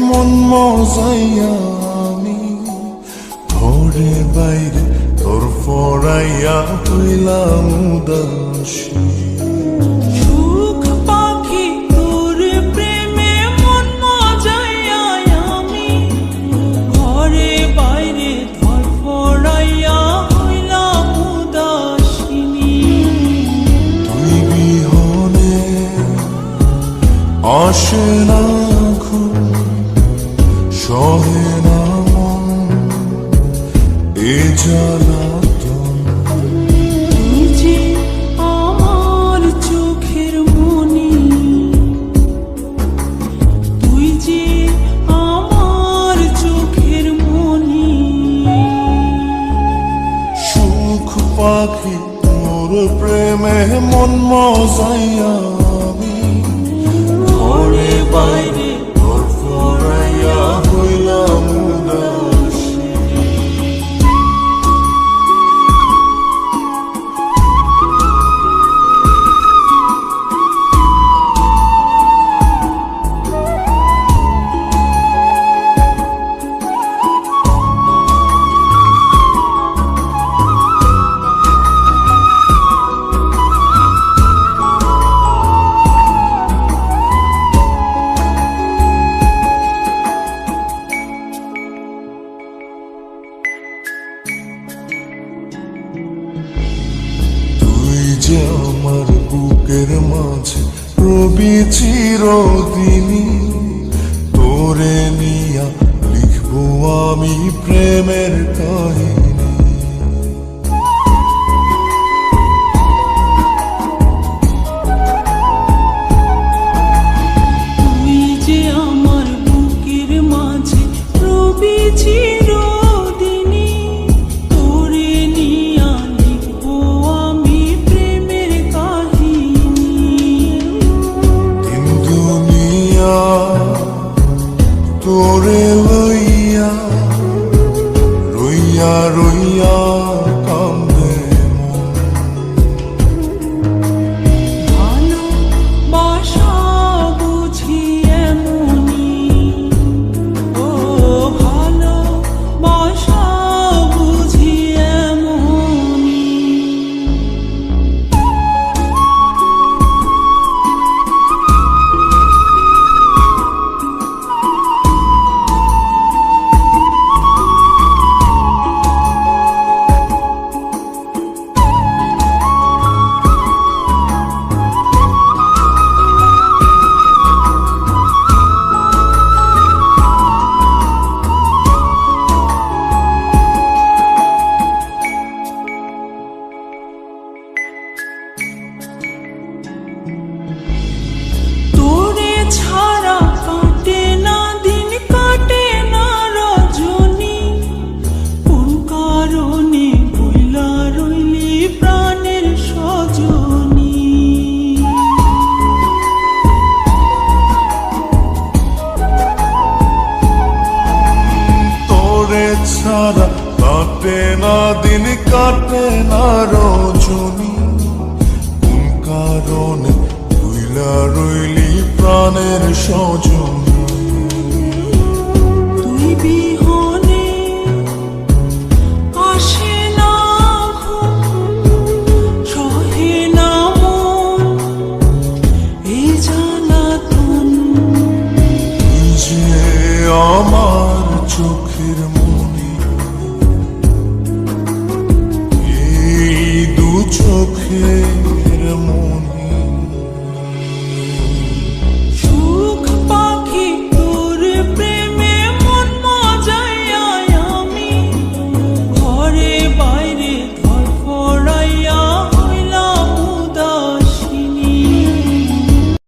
মন মজাইয়া আমি ঘরে বাইরে তোর ফরাইয়া হইলাম উদাসী। সুখ পাখি তোর প্রেমে মন মজাইয়া আমি ঘরে বাইরে ধরফরাইয়া হইলাম উদাসিনী। তুই বিহনে আসে না ঘুম, সহে না মন এ জ্বালাতন। তুই যে আমার চোখের মনি, তুই যে আমার চোখের মনি। সুখ পাখি তোর প্রেমে মন মজাইয়া আমি ঘরে বাইরে তোর ফরাইয়া হইলাম উদাসী। তুই যে আমার বুকের মাঝে রবি চিরদিনই, তোরে নিয়া লিখবো আমি প্রেমের কাহিনী। তুই যে আমার বুকের মাঝে রবি চিরদিনই, তোরে নিয়া লিখবো আমি প্রেমের কাহিনী। দিন দুনিয়া তোরে লইয়া রইয়া রইয়া কান্দে মন। ভালোবাসা বুঝি এমনি, ও ভালোবাসা বুঝি এমনি। তোরে ছাড়া কাটে না দিন, কাটে না রজনী। কোন কারণে বইলা রইলি প্রাণের সজনী। তোরে ছাড়া কাটে না দিন, কাটে না রজনী। কোন কারণে ভুইলা রইলি প্রাণের সজন।